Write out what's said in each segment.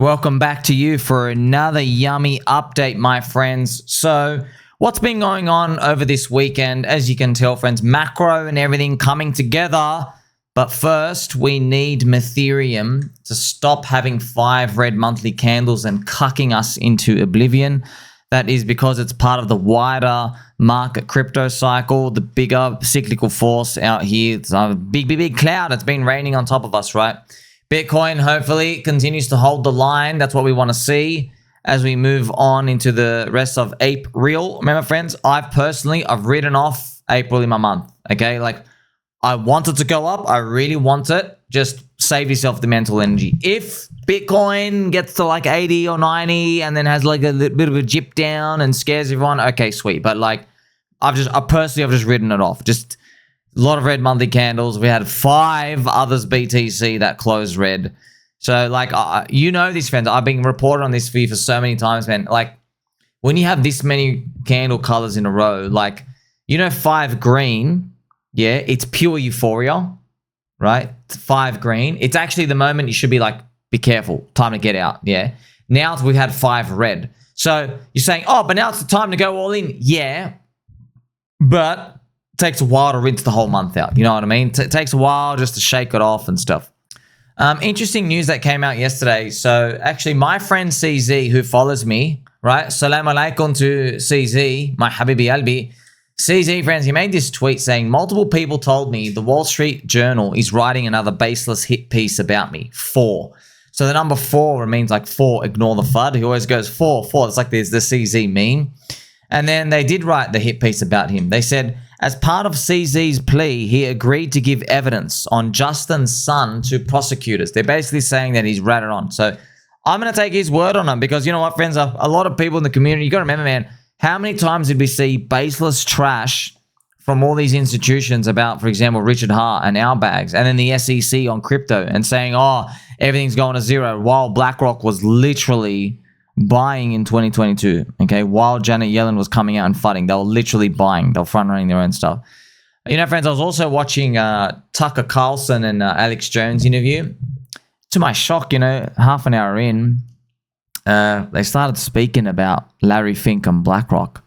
Welcome back to you for another yummy update, my friends. So, what's been going on over this weekend? As you can tell, friends, macro and everything coming together. But first, we need Ethereum to stop having 5 red monthly candles and cucking us into oblivion. That is because it's part of the wider market crypto cycle, the bigger cyclical force out here. It's a big cloud. It's been raining on top of us, right? Bitcoin hopefully continues to hold the line. That's what we want to see as we move on into the rest of April. Remember, friends, I've written off April in my month. Okay, like I want it to go up. I really want it. Just save yourself the mental energy. If Bitcoin gets to like 80 or 90 and then has like a bit of a dip down and scares everyone, okay, sweet. But like I've just written it off. Just a lot of red monthly candles. We had 5 others BTC that closed red. So like, you know this, friends. I've been reported on this for you for so many times, man. Like when you have this many candle colors in a row, like, 5 green, yeah, it's pure euphoria, right? 5 green. It's actually the moment you should be like, be careful, time to get out, yeah? Now we've had 5 red. So you're saying, oh, but now it's the time to go all in. Yeah, but takes a while to rinse the whole month out. You know what I mean? It takes a while just to shake it off and stuff. Interesting news that came out yesterday. So actually my friend CZ, who follows me, right? Salam alaikum to CZ, my Habibi Albi. CZ, friends, he made this tweet saying, multiple people told me the Wall Street Journal is writing another baseless hit piece about me. 4. So the number 4 means like 4, ignore the FUD. He always goes 4. It's like there's the CZ meme. And then they did write the hit piece about him. They said, as part of CZ's plea, he agreed to give evidence on Justin's son to prosecutors. They're basically saying that he's ratted on. So I'm going to take his word on him because you know what, friends? A lot of people in the community, you got to remember, man, how many times did we see baseless trash from all these institutions about, for example, Richard Hart and our bags, and then the SEC on crypto and saying, oh, everything's going to zero, while BlackRock was literally buying in 2022, okay? While Janet Yellen was coming out and fudding, they were literally buying. They were front-running their own stuff. Friends, I was also watching Tucker Carlson and Alex Jones interview. To my shock, half an hour in, they started speaking about Larry Fink and BlackRock.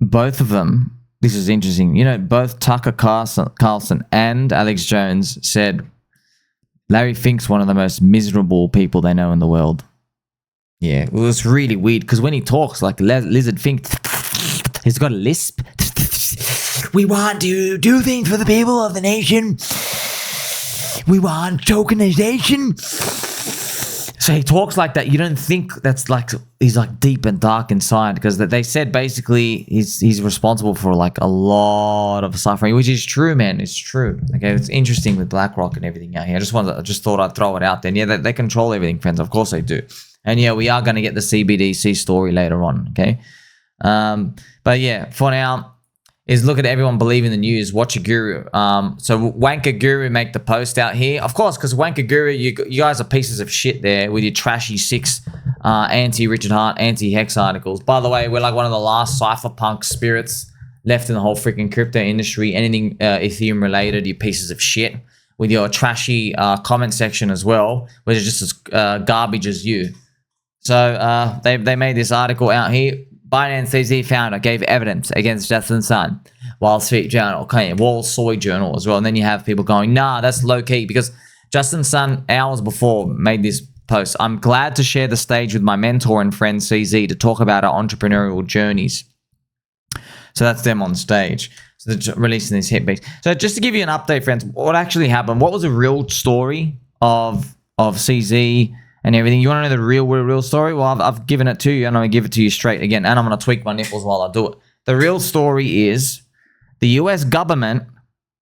Both of them, this is interesting, both Tucker Carlson and Alex Jones said Larry Fink's one of the most miserable people they know in the world. Yeah, well, it's really weird because when he talks like Lizard Fink, he's got a lisp. We want to do things for the people of the nation. We want tokenization. So he talks like that. You don't think that's like he's like deep and dark inside because they said basically he's responsible for like a lot of suffering, which is true, man. It's true. Okay, it's interesting with BlackRock and everything out here. I just thought I'd throw it out there. And yeah, they control everything, friends. Of course they do. And yeah, we are going to get the CBDC story later on, okay? But yeah, for now, is look at everyone believing the news. Watch a guru. So Wanker Guru make the post out here. Of course, because Wanker Guru, you guys are pieces of shit there with your trashy 6 anti-Richard Hart, anti-Hex articles. By the way, we're like one of the last cypherpunk spirits left in the whole freaking crypto industry. Anything Ethereum related, you pieces of shit. With your trashy comment section as well, which is just as garbage as you. So they made this article out here. Binance CZ founder gave evidence against Justin's son. Wall Street Journal, okay, Wall Soy Journal as well. And then you have people going, nah, that's low key because Justin's son hours before made this post. I'm glad to share the stage with my mentor and friend CZ to talk about our entrepreneurial journeys. So that's them on stage. So they're releasing this hit piece. So just to give you an update, friends, what actually happened? What was the real story of CZ and everything? You want to know the real story? Well, I've given it to you, and I'm going to give it to you straight again, and I'm going to tweak my nipples while I do it. The real story is the US government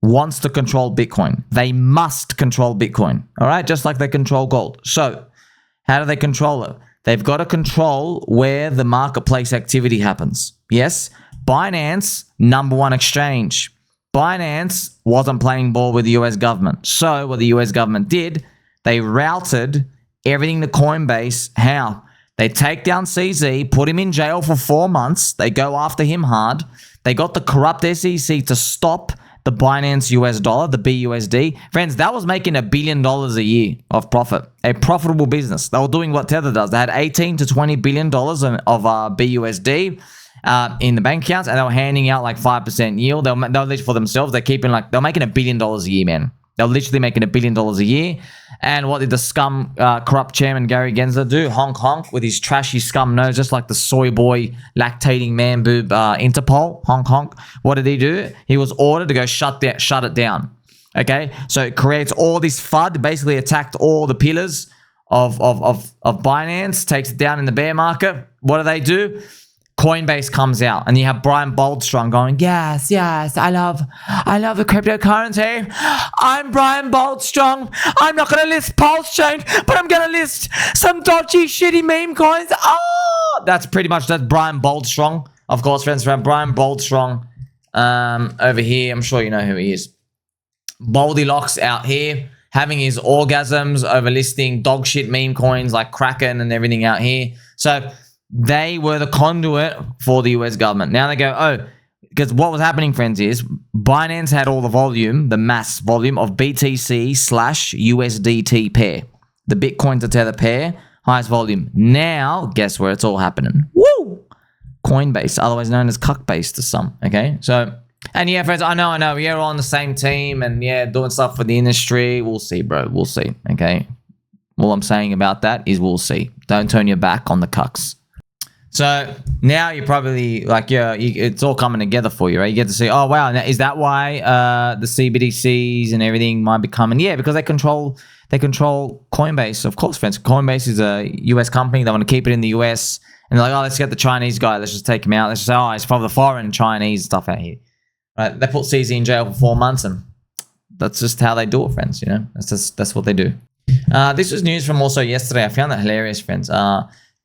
wants to control Bitcoin. They must control Bitcoin, all right? Just like they control gold. So how do they control it? They've got to control where the marketplace activity happens. Yes, Binance, #1 exchange. Binance wasn't playing ball with the US government. So what the US government did, they routed everything to Coinbase. How? They take down CZ, put him in jail for 4 months. They go after him hard. They got the corrupt SEC to stop the Binance US dollar, the BUSD. Friends, that was making $1 billion a year of profit. A profitable business. They were doing what Tether does. They had $18 to $20 billion of BUSD in the bank accounts, and they were handing out like 5% yield. They'll literally for themselves. They're making $1 billion a year, man. They're literally making $1 billion a year. And what did the Scum corrupt chairman Gary Gensler do? Honk honk with his trashy Scum nose, just like the soy boy lactating man boob Interpol. Honk honk. What did he do? He was ordered to go shut it down. Okay, so it creates all this FUD. Basically, attacked all the pillars of Binance, takes it down in the bear market. What do? Coinbase comes out, and you have Brian Boldstrong going, yes, I love the cryptocurrency. I'm Brian Boldstrong. I'm not going to list PulseChain, but I'm going to list some dodgy, shitty meme coins. Oh, that's Brian Boldstrong. Of course, friends, Brian Boldstrong over here. I'm sure you know who he is. Boldilocks out here having his orgasms over listing dog shit meme coins like Kraken and everything out here. So they were the conduit for the US government. Now they go, because what was happening, friends, is Binance had all the volume, the mass volume of BTC/USDT pair. The Bitcoin to Tether pair, highest volume. Now, guess where it's all happening? Woo! Coinbase, otherwise known as Cuckbase to some, okay? So, and yeah, friends, I know, we're all on the same team and yeah, doing stuff for the industry. We'll see, bro, we'll see, okay? All I'm saying about that is we'll see. Don't turn your back on the cucks. So now you're probably like, it's all coming together for you, right? You get to see, oh, wow, now, is that why the CBDCs and everything might be coming? Yeah, because they control Coinbase, of course, friends. Coinbase is a US company. They want to keep it in the US. And they're like, oh, let's get the Chinese guy. Let's just take him out. Let's just say, oh, it's probably the foreign Chinese stuff out here. Right? They put CZ in jail for 4 months, and that's just how they do it, friends, you know? That's what they do. This was news from also yesterday. I found that hilarious, friends.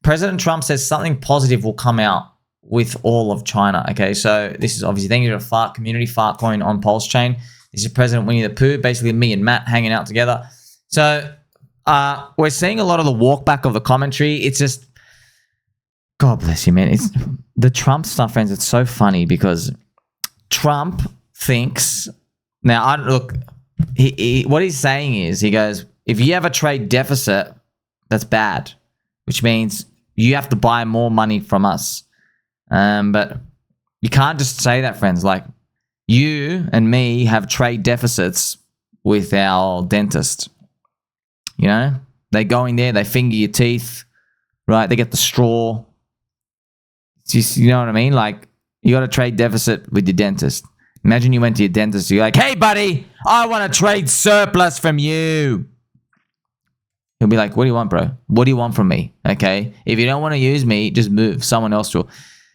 President Trump says something positive will come out with all of China. Okay, so this is obviously thank you to Fart Community, Fartcoin on PulseChain. This is President Winnie the Pooh, basically me and Matt hanging out together. So we're seeing a lot of the walk back of the commentary. It's just, God bless you, man. It's the Trump stuff, friends. It's so funny because Trump thinks now. Look, what he's saying is he goes, if you have a trade deficit, that's bad, which means you have to buy more money from us. But you can't just say that, friends. Like, you and me have trade deficits with our dentist. You know? They go in there, they finger your teeth, right? They get the straw. It's just, you know what I mean? Like, you got a trade deficit with your dentist. Imagine you went to your dentist, you're like, hey, buddy, I want to trade surplus from you. He'll be like, what do you want, bro? What do you want from me? Okay. If you don't want to use me, just move. Someone else will.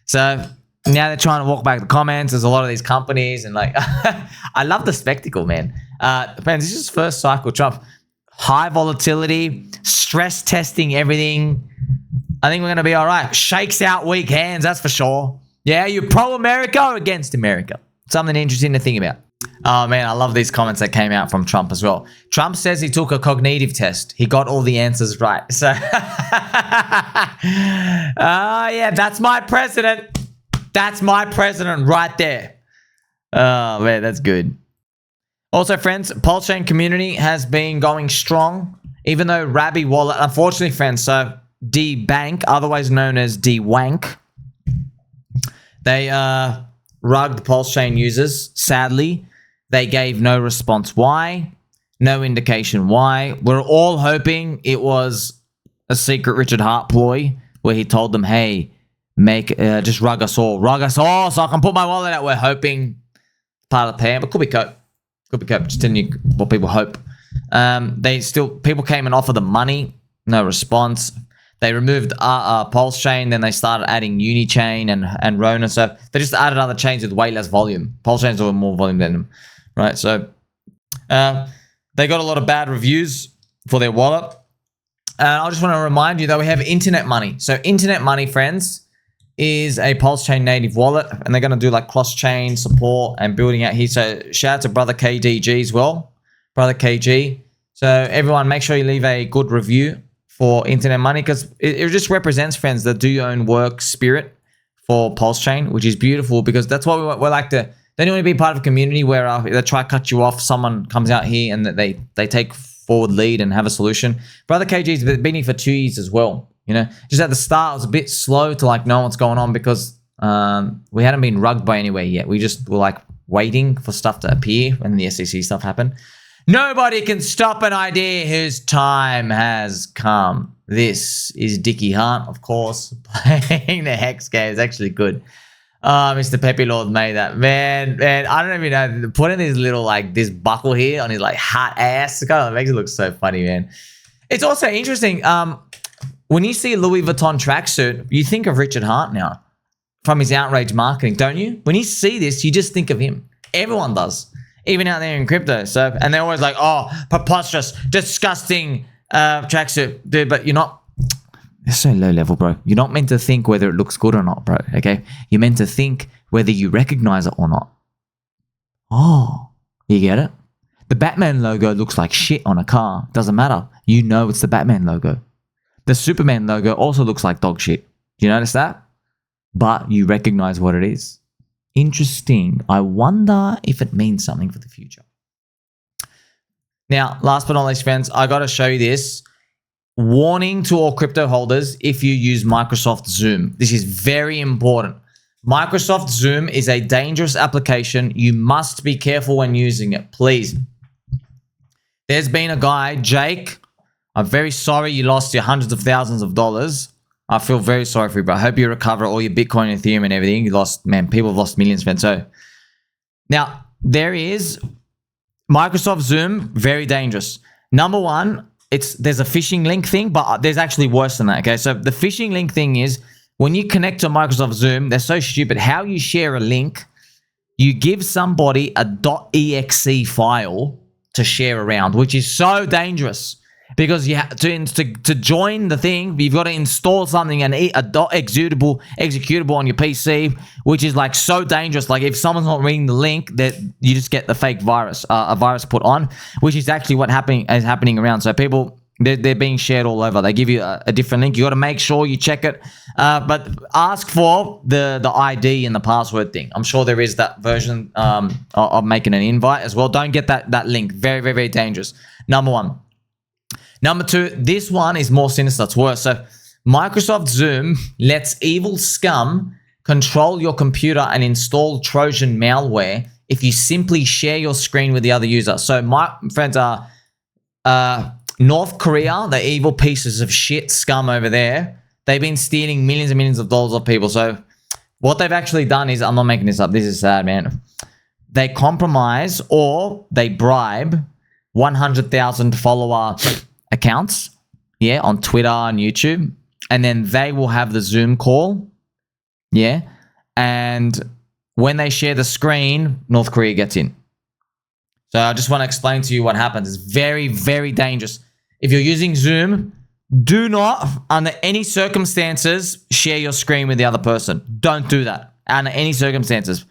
So now they're trying to walk back the comments. There's a lot of these companies and like, I love the spectacle, man. Friends, this is first cycle Trump. High volatility, stress testing everything. I think we're going to be all right. Shakes out weak hands, that's for sure. Yeah, you pro-America or against America? Something interesting to think about. Oh, man, I love these comments that came out from Trump as well. Trump says he took a cognitive test. He got all the answers right. So, yeah, that's my president. That's my president right there. Oh, man, that's good. Also, friends, PulseChain Community has been going strong, even though Rabby Wallet, unfortunately, friends, so D-Bank, otherwise known as D-Wank, they rugged PulseChain users, sadly. They gave no response why, no indication why. We're all hoping it was a secret Richard Hart ploy where he told them, hey, just rug us all so I can put my wallet out. We're hoping part of the plan, but could be cope. Could be cope, just telling you what people hope. People came and offered them money, no response. They removed PulseChain, then they started adding Unichain and Rona. So they just added other chains with way less volume. PulseChain's a little more volume than them, right? So they got a lot of bad reviews for their wallet. I just want to remind you that we have Internet Money. So Internet Money, friends, is a PulseChain native wallet, and they're going to do like cross-chain support and building out here. So shout out to Brother KDG as well, Brother KG. So everyone, make sure you leave a good review for Internet Money, because it just represents, friends, the do your own work spirit for PulseChain, which is beautiful, because that's what we like to Don't you want to be part of a community where they try to cut you off, someone comes out here and that they take forward lead and have a solution? Brother KG's been here for 2 years as well. You know, just at the start, it was a bit slow to like know what's going on because we hadn't been rugged by anywhere yet. We just were like waiting for stuff to appear when the SEC stuff happened. Nobody can stop an idea whose time has come. This is Dickie Hunt, of course, playing the Hex game. It's actually good. Mr. Pepe Lord made that. Man, I don't even know. Putting this little, like, this buckle here on his, like, hot ass, it kind of makes it look so funny, man. It's also interesting. When you see a Louis Vuitton tracksuit, you think of Richard Hart now from his outrage marketing, don't you? When you see this, you just think of him. Everyone does, even out there in crypto. So, and they're always like, oh, preposterous, disgusting tracksuit, dude. But you're not. It's so low level, bro. You're not meant to think whether it looks good or not, bro. Okay, you're meant to think whether you recognize it or not. Oh, you get it? The Batman logo looks like shit on a car. Doesn't matter. You know it's the Batman logo. The Superman logo also looks like dog shit. Do you notice that? But you recognize what it is. Interesting. I wonder if it means something for the future. Now, last but not least, friends, I got to show you this. Warning to all crypto holders if you use Microsoft Zoom. This is very important. Microsoft Zoom is a dangerous application. You must be careful when using it, please. There's been a guy, Jake. I'm very sorry you lost your hundreds of thousands of dollars. I feel very sorry for you, bro. I hope you recover all your Bitcoin, Ethereum, and everything. You lost, man, people have lost millions, man. So now there is Microsoft Zoom, very dangerous. Number one, there's a phishing link thing, but there's actually worse than that, okay? So the phishing link thing is when you connect to Microsoft Zoom, they're so stupid. How you share a link, you give somebody a .exe file to share around, which is so dangerous because you have to join the thing, you've got to install something and a executable on your PC, which is like so dangerous. Like if someone's not reading the link, that you just get the fake virus, a virus put on, which is actually what is happening around. So people, they're being shared all over. They give you a different link. You got to make sure you check it, but ask for the ID and the password thing. I'm sure there is that version of making an invite as well. Don't get that link. Very, very, very dangerous. Number one. Number two, this one is more sinister. It's worse. So Microsoft Zoom lets evil scum control your computer and install Trojan malware if you simply share your screen with the other user. So my friends are North Korea, the evil pieces of shit scum over there. They've been stealing millions and millions of dollars off people. So what they've actually done is, I'm not making this up. This is sad, man. They compromise or they bribe 100,000 follower accounts, yeah, on Twitter and YouTube, and then they will have the Zoom call, yeah, and when they share the screen, North Korea gets in. So I just want to explain to you what happens. It's very, very dangerous. If you're using Zoom, do not, under any circumstances, share your screen with the other person. Don't do that under any circumstances.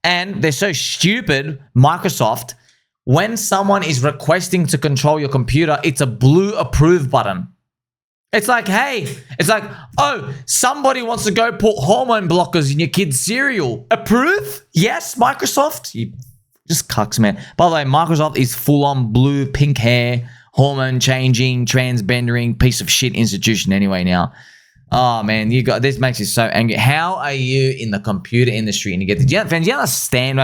And they're so stupid, Microsoft. When someone is requesting to control your computer, it's a blue approve button. It's like, hey, it's like, oh, somebody wants to go put hormone blockers in your kid's cereal. Approve? Yes, Microsoft? You just cucks, man. By the way, Microsoft is full-on blue, pink hair, hormone-changing, transgendering piece of shit institution anyway now. Oh, man, this makes you so angry. How are you in the computer industry? And you get, do you understand?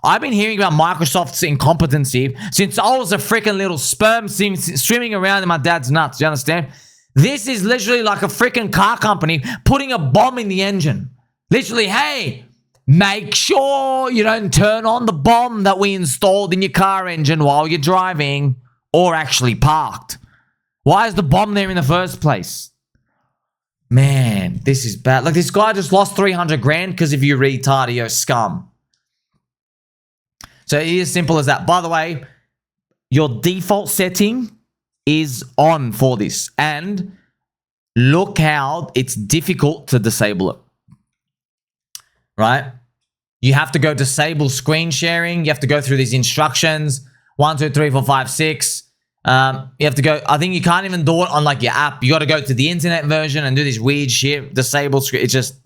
I've been hearing about Microsoft's incompetency since I was a freaking little sperm swimming around in my dad's nuts. Do you understand? This is literally like a freaking car company putting a bomb in the engine. Literally, hey, make sure you don't turn on the bomb that we installed in your car engine while you're driving or actually parked. Why is the bomb there in the first place? Man, this is bad. Like, this guy just lost 300 grand because of you retard, yo, scum. So it is simple as that. By the way, your default setting is on for this. And look how it's difficult to disable it. Right? You have to go disable screen sharing. You have to go through these instructions. 1, 2, 3, 4, 5, 6. You have to go, I think you can't even do it on like your app. You got to go to the internet version and do this weird shit, disable screen. It's just,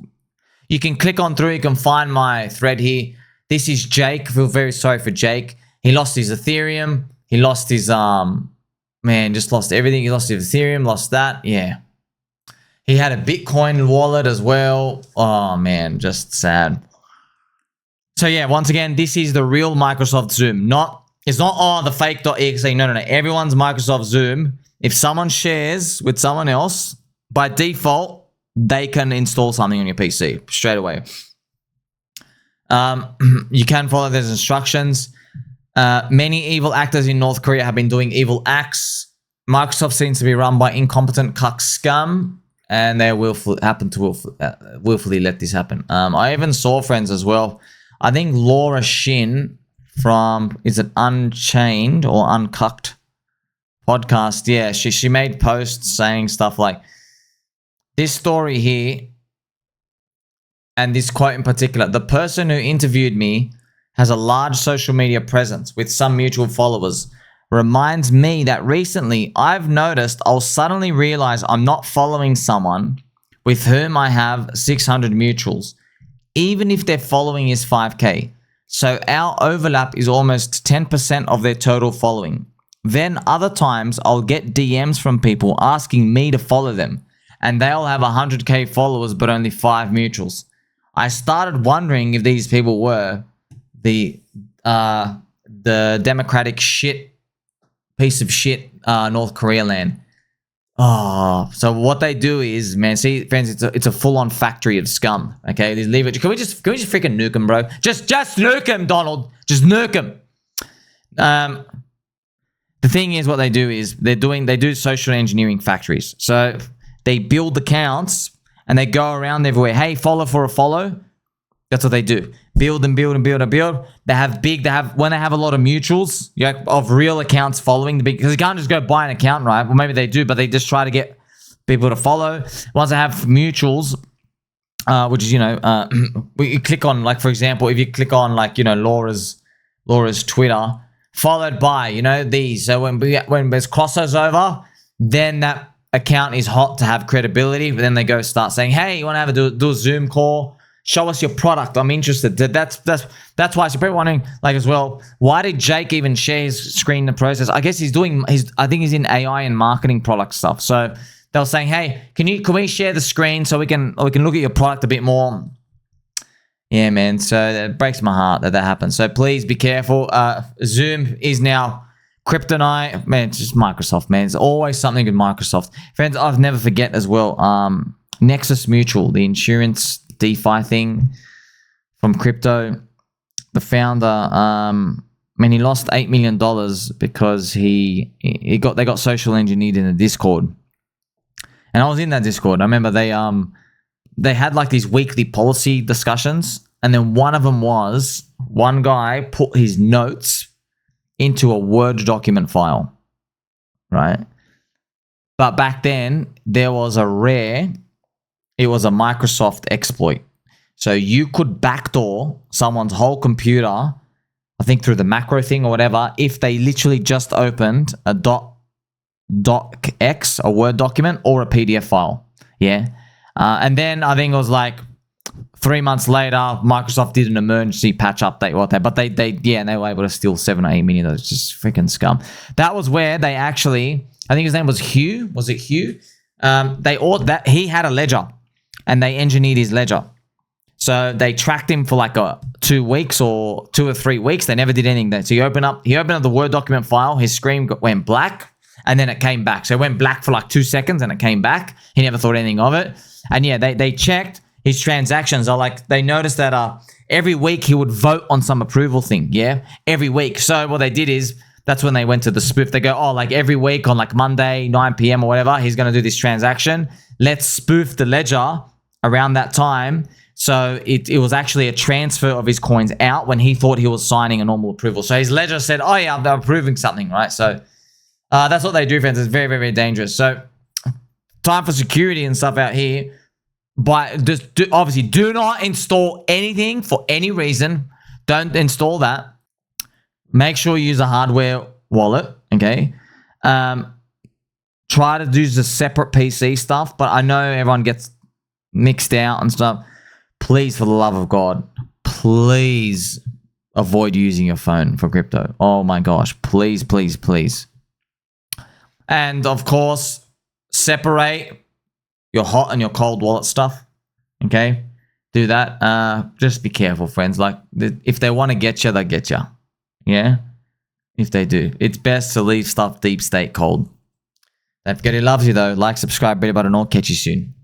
you can click on through, you can find my thread here. This is Jake. I feel very sorry for Jake. He lost his Ethereum. He lost his, just lost everything. He lost his Ethereum, lost that. Yeah. He had a Bitcoin wallet as well. Oh, man, just sad. So, yeah, once again, this is the real Microsoft Zoom. It's not, the fake.exe. No. Everyone's Microsoft Zoom. If someone shares with someone else, by default, they can install something on your PC straight away. You can follow those instructions. Many evil actors in North Korea have been doing evil acts. Microsoft seems to be run by incompetent cuck Scum, and they willfully let this happen. I even saw, friends, as well. I think Laura Shin from, is it Unchained or Uncucked podcast? Yeah, she made posts saying stuff like, this story here, and this quote in particular, the person who interviewed me has a large social media presence with some mutual followers. Reminds me that recently I've noticed I'll suddenly realize I'm not following someone with whom I have 600 mutuals, even if their following is 5K. So our overlap is almost 10% of their total following. Then other times I'll get DMs from people asking me to follow them, and they'll have 100K followers but only 5 mutuals. I started wondering if these people were the democratic piece of shit North Korea land. Oh, so what they do is, man, see, friends, it's a full-on factory of scum. Okay, leave it. Can we just freaking nuke them, bro? Just nuke them, Donald. Just nuke them. The thing is, what they do is they do social engineering factories. So they build accounts and they go around everywhere. Hey, follow for a follow. That's what they do. Build and build and build and build. When they have a lot of mutuals, of real accounts following the big, because you can't just go buy an account, right? Well, maybe they do, but they just try to get people to follow. Once they have mutuals, which is, you click on, like, for example, if you click on, like, Laura's Twitter, followed by, these. So when there's crossovers, then that account is hot to have credibility. But then they go start saying, hey, you want to do a Zoom call? Show us your product. I'm interested. That's why. So people wondering, like, as well, why did Jake even share his screen in the process? I guess I think he's in AI and marketing product stuff. So they were saying, hey, can we share the screen so we can look at your product a bit more? Yeah, man. So it breaks my heart that happens. So please be careful. Zoom is now kryptonite. Man, it's just Microsoft, man. It's always something with Microsoft. Friends, I've never forget as well. Nexus Mutual, the insurance DeFi thing from crypto. The founder, he lost $8 million because they got social engineered in the Discord. And I was in that Discord. I remember they had like these weekly policy discussions, and then one of them was one guy put his notes into a Word document file, right? But back then there was it was a Microsoft exploit. So you could backdoor someone's whole computer, I think through the macro thing or whatever, if they literally just opened a docx, a Word document, or a PDF file. Yeah. And then I think it was like 3 months later, Microsoft did an emergency patch update or whatever. But they were able to steal 7 or 8 million. That's just freaking scum. That was where they actually, I think his name was Hugh. Was it Hugh? He had a ledger, and they engineered his ledger. So they tracked him for like 2 weeks or 2 or 3 weeks. They never did anything. So he opened up the Word document file. His screen went black, and then it came back. So it went black for like 2 seconds, and it came back. He never thought anything of it. And yeah, they checked his transactions. They noticed that every week he would vote on some approval thing. Yeah, every week. So what they did is, that's when they went to the spoof. They go, like every week on like Monday, 9 p.m. or whatever, he's going to do this transaction. Let's spoof the ledger around that time. So it was actually a transfer of his coins out when he thought he was signing a normal approval. So his ledger said, oh yeah, I'm approving something, right? So that's what they do, friends. It's very, very, very dangerous. So time for security and stuff out here. But obviously do not install anything for any reason. Don't install that. Make sure you use a hardware wallet, okay? Try to do the separate PC stuff, but I know everyone gets mixed out and stuff. Please, for the love of God, please avoid using your phone for crypto. Oh my gosh, please, please, please. And of course, separate your hot and your cold wallet stuff. Okay, do that. Just be careful, friends. Like, if they want to get you, they get you. Yeah, if they do, it's best to leave stuff deep state cold. Don't forget he loves you though. Like, subscribe, bell button, or catch you soon.